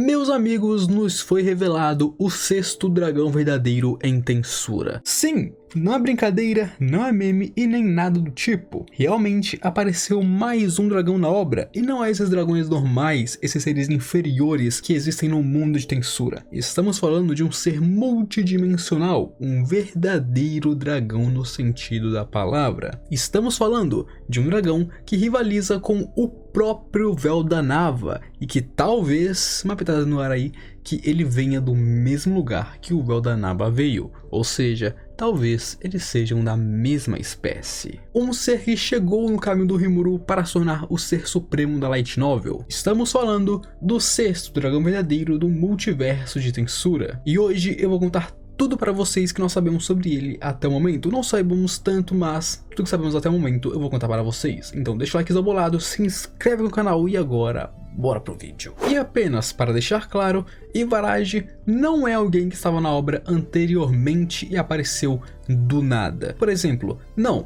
Meus amigos, nos foi revelado o sexto dragão verdadeiro em Tensura. Sim, não é brincadeira, não é meme e nem nada do tipo. Realmente apareceu mais um dragão na obra, e não é esses dragões normais, esses seres inferiores que existem no mundo de Tensura. Estamos falando de um ser multidimensional, um verdadeiro dragão no sentido da palavra. Estamos falando de um dragão que rivaliza com o próprio Véu da Nava, e que talvez, uma pitada no ar aí, que ele venha do mesmo lugar que o Véu da Nava veio, ou seja, talvez eles sejam da mesma espécie. Um ser que chegou no caminho do Rimuru para se tornar o ser supremo da Light Novel. Estamos falando do sexto dragão verdadeiro do multiverso de Tensura, e hoje eu vou contar tudo para vocês que nós sabemos sobre ele até o momento. Não sabemos tanto, mas tudo que sabemos até o momento eu vou contar para vocês. Então deixa o like bolado, se inscreve no canal e agora bora pro vídeo. E apenas para deixar claro, Ivaraj não é alguém que estava na obra anteriormente e apareceu do nada. Por exemplo,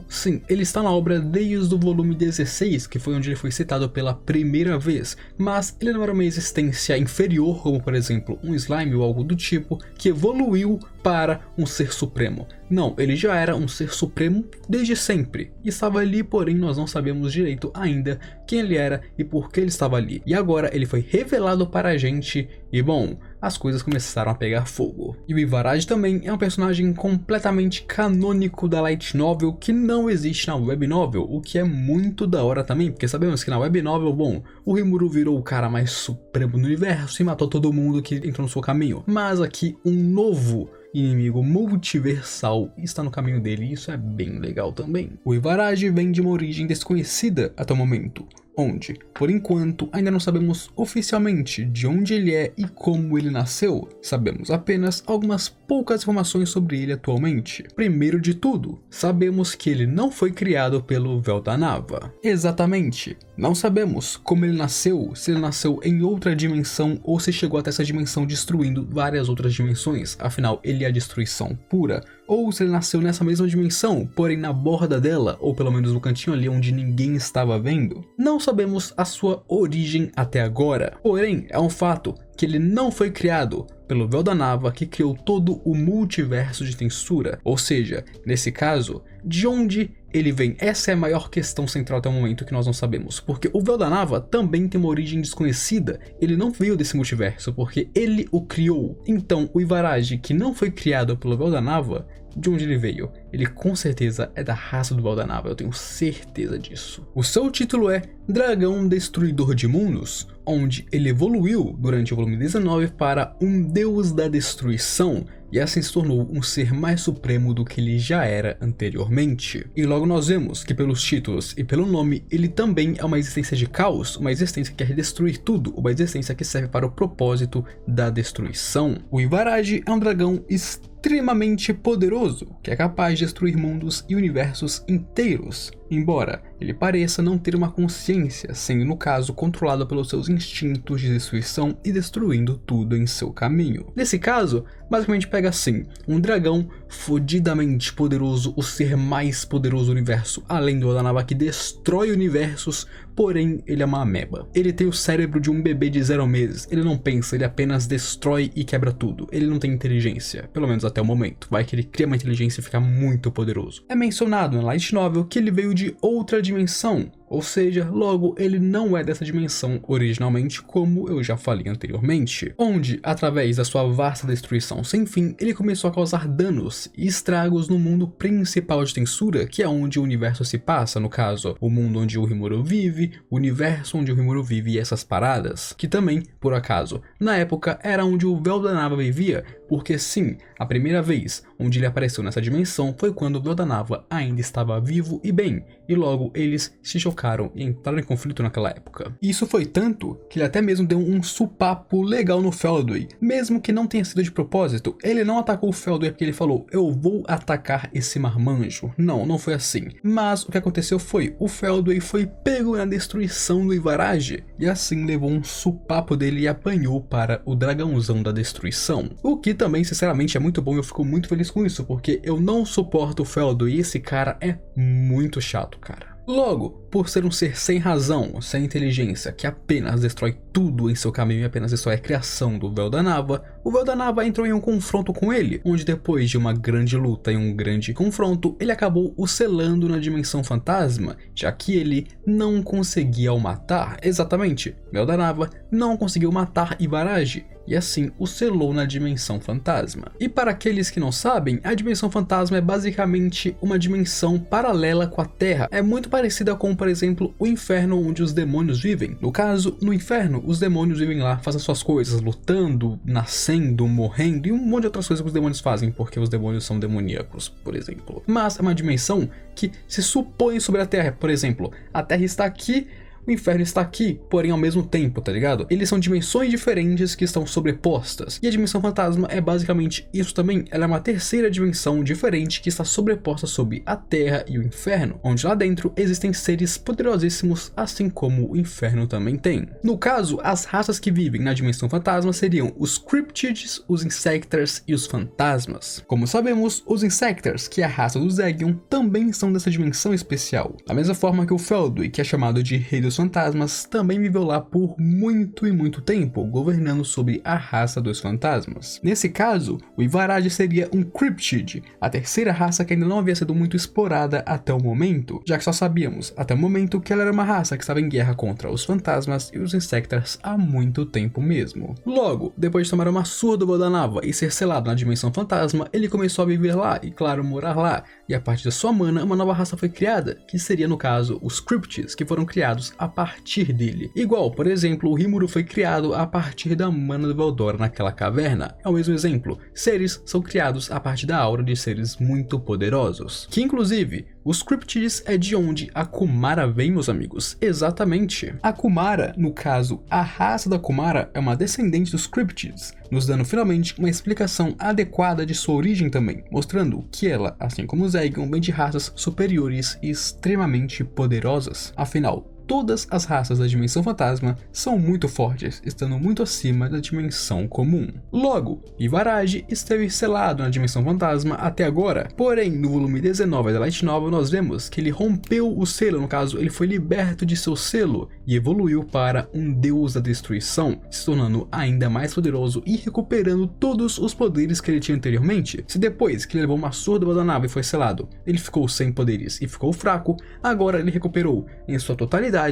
sim, ele está na obra desde o volume 16, que foi onde ele foi citado pela primeira vez, mas ele não era uma existência inferior, como por exemplo um slime ou algo do tipo, que evoluiu para um ser supremo. Não, ele já era um ser supremo desde sempre, e estava ali, porém nós não sabemos direito ainda quem ele era e por que ele estava ali. E agora ele foi revelado para a gente, e bom, as coisas começaram a pegar fogo. E o Ivaraj também é um personagem completamente canônico da Light Novel que não existe na Web Novel, o que é muito da hora também, porque sabemos que na Web Novel, bom, o Rimuru virou o cara mais supremo do universo e matou todo mundo que entrou no seu caminho. Mas aqui um novo inimigo multiversal está no caminho dele, e isso é bem legal também. O Ivaraj vem de uma origem desconhecida até o momento, onde, por enquanto, ainda não sabemos oficialmente de onde ele é e como ele nasceu. Sabemos apenas algumas poucas informações sobre ele atualmente. Primeiro de tudo, sabemos que ele não foi criado pelo Véu da Nava. Exatamente. Não sabemos como ele nasceu, se ele nasceu em outra dimensão ou se chegou até essa dimensão destruindo várias outras dimensões, afinal ele é a destruição pura. Ou se ele nasceu nessa mesma dimensão, porém na borda dela, ou pelo menos no cantinho ali onde ninguém estava vendo. Não sabemos a sua origem até agora, porém é um fato que ele não foi criado pelo Véu da Nava, que criou todo o multiverso de Tensura. Ou seja, nesse caso, de onde ele vem? Essa é a maior questão central até o momento que nós não sabemos, porque o Véu da Nava também tem uma origem desconhecida. Ele não veio desse multiverso, porque ele o criou. Então, o Ivaraj, que não foi criado pelo Véu da Nava, de onde ele veio? Ele com certeza é da raça do Véu da Nava, eu tenho certeza disso. O seu título é Dragão Destruidor de Mundos, onde ele evoluiu durante o volume 19 para um deus da destruição, e assim se tornou um ser mais supremo do que ele já era anteriormente. E logo nós vemos que pelos títulos e pelo nome, ele também é uma existência de caos, uma existência que quer destruir tudo, uma existência que serve para o propósito da destruição. O Ivaraj é um dragão extremamente poderoso, que é capaz de destruir mundos e universos inteiros, embora ele pareça não ter uma consciência, sendo no caso controlado pelos seus instintos de destruição e destruindo tudo em seu caminho. Nesse caso, basicamente pega assim, um dragão fodidamente poderoso, o ser mais poderoso do universo, além do Véu da Nava que destrói universos, porém ele é uma ameba. Ele tem o cérebro de um bebê de 0 meses, ele não pensa, ele apenas destrói e quebra tudo. Ele não tem inteligência, pelo menos até o momento, vai que ele cria uma inteligência e fica muito poderoso. É mencionado na Light Novel que ele veio de outra dimensão, ou seja, logo ele não é dessa dimensão originalmente, como eu já falei anteriormente, onde, através da sua vasta destruição sem fim, ele começou a causar danos e estragos no mundo principal de Tensura, que é onde o universo se passa, no caso, o mundo onde o Rimuru vive, o universo onde o Rimuru vive e essas paradas, que também, por acaso, na época era onde o Véu da Nava vivia, porque sim, a primeira vez onde ele apareceu nessa dimensão foi quando o Véu da Nava ainda estava vivo e bem, e logo eles se chocaram e entraram em conflito naquela época. E isso foi tanto que ele até mesmo deu um supapo legal no Feldway, mesmo que não tenha sido de propósito. Ele não atacou o Feldway porque ele falou, eu vou atacar esse marmanjo. Não foi assim. Mas o que aconteceu foi, o Feldway foi pego na destruição do Ivaraj, e assim levou um supapo dele e apanhou para o dragãozão da destruição. O que também, sinceramente, é muito bom e eu fico muito feliz com isso, porque eu não suporto o Feldway e esse cara é muito chato, cara. Logo, por ser um ser sem razão, sem inteligência, que apenas destrói tudo em seu caminho e apenas destrói a criação do Véu da Nava, o Véu da Nava entrou em um confronto com ele, onde depois de uma grande luta e um grande confronto, ele acabou o selando na Dimensão Fantasma, já que ele não conseguia o matar. Exatamente, Véu da Nava não conseguiu matar Ibaraj, e assim o selou na Dimensão Fantasma. E para aqueles que não sabem, a Dimensão Fantasma é basicamente uma dimensão paralela com a Terra. É muito parecida com, por exemplo, o Inferno, onde os demônios vivem. No caso, no Inferno, os demônios vivem lá, fazem suas coisas, lutando, nascendo, morrendo e um monte de outras coisas que os demônios fazem, porque os demônios são demoníacos, por exemplo. Mas é uma dimensão que se supõe sobre a Terra. Por exemplo, a Terra está aqui, o Inferno está aqui, porém ao mesmo tempo, tá ligado? Eles são dimensões diferentes que estão sobrepostas. E a Dimensão Fantasma é basicamente isso também. Ela é uma terceira dimensão diferente que está sobreposta sobre a Terra e o Inferno, onde lá dentro existem seres poderosíssimos, assim como o Inferno também tem. No caso, as raças que vivem na Dimensão Fantasma seriam os Cryptids, os Insectors e os Fantasmas. Como sabemos, os Insectors, que é a raça do Zegion, também são dessa dimensão especial. Da mesma forma que o Feldui, que é chamado de Rei dos Fantasmas, também viveu lá por muito e muito tempo, governando sobre a raça dos fantasmas. Nesse caso, o Ibaraj seria um Cryptid, a terceira raça que ainda não havia sido muito explorada até o momento, já que só sabíamos até o momento que ela era uma raça que estava em guerra contra os fantasmas e os Insectors há muito tempo mesmo. Logo, depois de tomar uma surra do Véu da Nava e ser selado na Dimensão Fantasma, ele começou a viver lá e, claro, morar lá, e a partir da sua mana, uma nova raça foi criada, que seria no caso os Cryptids, que foram criados a partir dele. Igual, por exemplo, o Rimuru foi criado a partir da mana do Veldora naquela caverna. É o mesmo exemplo, seres são criados a partir da aura de seres muito poderosos. Que inclusive, os Cryptids é de onde a Kumara vem, meus amigos. Exatamente. A Kumara, no caso, a raça da Kumara é uma descendente dos Cryptids, nos dando finalmente uma explicação adequada de sua origem também, mostrando que ela, assim como o Zegion, vem de raças superiores e extremamente poderosas. Afinal, todas as raças da Dimensão Fantasma são muito fortes, estando muito acima da dimensão comum. Logo, Ibaraj esteve selado na Dimensão Fantasma até agora, porém no volume 19 da Light Novel nós vemos que ele rompeu o selo, no caso ele foi liberto de seu selo e evoluiu para um deus da destruição, se tornando ainda mais poderoso e recuperando todos os poderes que ele tinha anteriormente. Se depois que ele levou uma surra do Véu da Nava e foi selado, ele ficou sem poderes e ficou fraco, agora ele recuperou em sua totalidade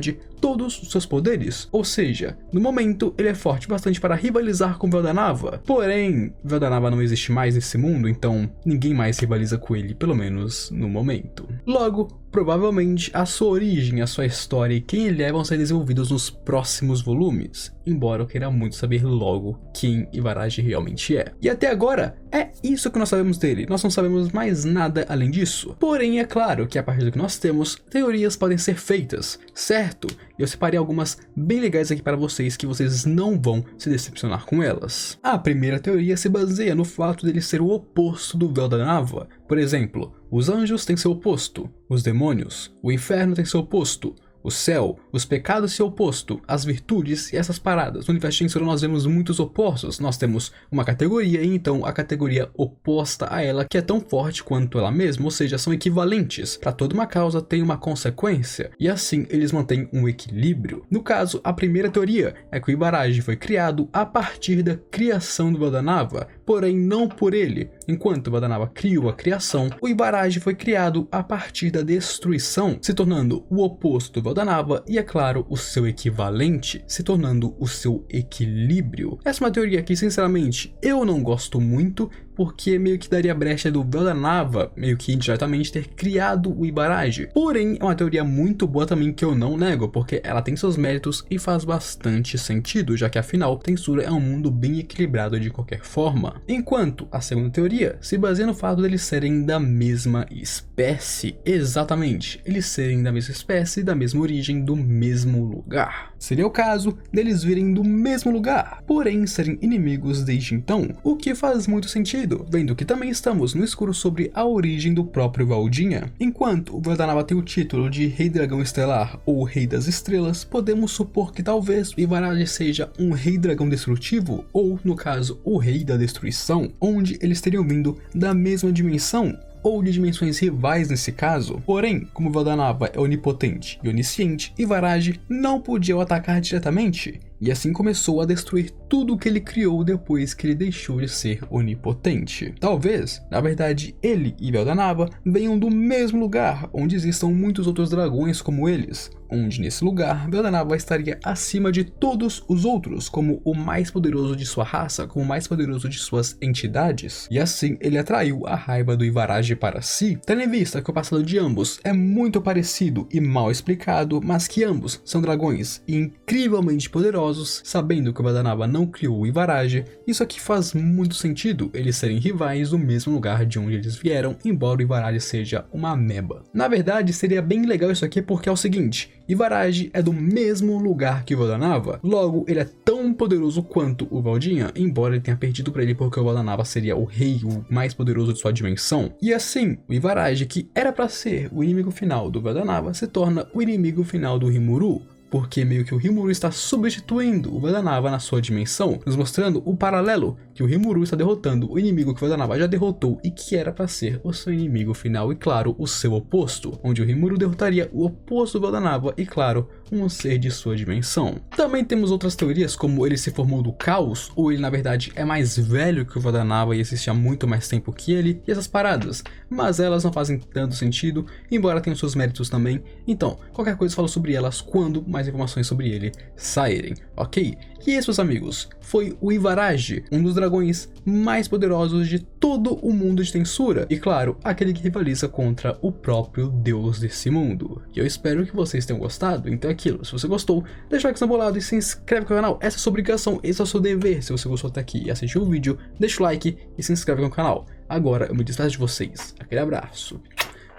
todos os seus poderes, ou seja, no momento ele é forte bastante para rivalizar com o Véu da Nava, porém, o Véu da Nava não existe mais nesse mundo, então ninguém mais rivaliza com ele, pelo menos no momento. Logo, provavelmente a sua origem, a sua história e quem ele é vão ser desenvolvidos nos próximos volumes, embora eu queira muito saber logo quem Ibaraj realmente é. E até agora, é isso que nós sabemos dele, nós não sabemos mais nada além disso. Porém, é claro que a partir do que nós temos, teorias podem ser feitas, certo? E eu separei algumas bem legais aqui para vocês que vocês não vão se decepcionar com elas. A primeira teoria se baseia no fato dele ser o oposto do Véu da Nava. Por exemplo, os anjos têm seu oposto, os demônios, o inferno tem seu oposto, o céu, os pecados seu oposto, as virtudes e essas paradas. No universo de Tensura nós vemos muitos opostos. Nós temos uma categoria e então a categoria oposta a ela que é tão forte quanto ela mesma, ou seja, são equivalentes. Para toda uma causa tem uma consequência e assim eles mantêm um equilíbrio. No caso, a primeira teoria é que o Ibaraj foi criado a partir da criação do Véu da Nava, porém não por ele. Enquanto o Véu da Nava criou a criação, o Ibaraj foi criado a partir da destruição, se tornando o oposto do Véu da Nava e, é claro, o seu equivalente, se tornando o seu equilíbrio. Essa é uma teoria que, sinceramente, eu não gosto muito, porque meio que daria brecha do Véu da Nava, meio que indiretamente ter criado o Ibaraj. Porém, é uma teoria muito boa também que eu não nego, porque ela tem seus méritos e faz bastante sentido, já que afinal, Tensura é um mundo bem equilibrado de qualquer forma. Enquanto a segunda teoria se baseia no fato deles serem da mesma espécie. Exatamente, eles serem da mesma espécie, da mesma origem, do mesmo lugar. Seria o caso deles virem do mesmo lugar, porém serem inimigos desde então, o que faz muito sentido, vendo que também estamos no escuro sobre a origem do próprio Valdinha. Enquanto o Véu da Nava tem o título de Rei Dragão Estelar ou Rei das Estrelas, podemos supor que talvez o Ibaraj seja um Rei Dragão Destrutivo, ou no caso, o Rei da Destruição, onde eles teriam vindo da mesma dimensão, ou de dimensões rivais nesse caso. Porém, como Veldanava é onipotente e onisciente, Ivaraj não podia o atacar diretamente, e assim começou a destruir tudo o que ele criou depois que ele deixou de ser onipotente. Talvez, na verdade, ele e Veldanava venham do mesmo lugar, onde existam muitos outros dragões como eles, onde nesse lugar Veldanava estaria acima de todos os outros, como o mais poderoso de sua raça, como o mais poderoso de suas entidades, e assim ele atraiu a raiva do Ivaraj para si, tendo em vista que o passado de ambos é muito parecido e mal explicado, mas que ambos são dragões incrivelmente poderosos. Sabendo que o Veldanava não criou o Ivaraj, isso aqui faz muito sentido, eles serem rivais do mesmo lugar de onde eles vieram, embora o Ivaraj seja uma ameba. Na verdade, seria bem legal isso aqui porque é o seguinte, Ivaraj é do mesmo lugar que o Veldanava, logo ele é tão poderoso quanto o Valdinha, embora ele tenha perdido para ele porque o Veldanava seria o rei, o mais poderoso de sua dimensão. E assim, o Ivaraj, que era para ser o inimigo final do Veldanava, se torna o inimigo final do Rimuru, porque meio que o Rimuru está substituindo o Veldanava na sua dimensão, nos mostrando o paralelo que o Rimuru está derrotando o inimigo que o Veldanava já derrotou e que era para ser o seu inimigo final e, claro, o seu oposto, onde o Rimuru derrotaria o oposto do Veldanava e, claro, um ser de sua dimensão. Também temos outras teorias, como ele se formou do caos, ou ele na verdade é mais velho que o Veldanava e existe há muito mais tempo que ele, e essas paradas, mas elas não fazem tanto sentido, embora tenham seus méritos também. Então, qualquer coisa eu falo sobre elas quando mais informações sobre ele saírem, ok? E esse, meus amigos, foi o Ivaraj, um dos dragões mais poderosos de todo o mundo de Tensura, e claro, aquele que rivaliza contra o próprio deus desse mundo. E eu espero que vocês tenham gostado, então é aquilo, se você gostou, deixa o like bolado e se inscreve no canal, essa é a sua obrigação, esse é o seu dever. Se você gostou até aqui e assistiu o vídeo, deixa o like e se inscreve no canal. Agora eu me despeço de vocês, aquele abraço,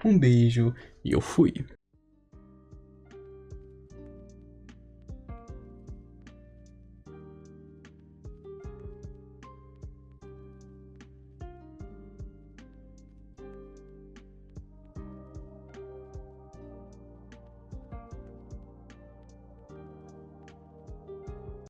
um beijo e eu fui.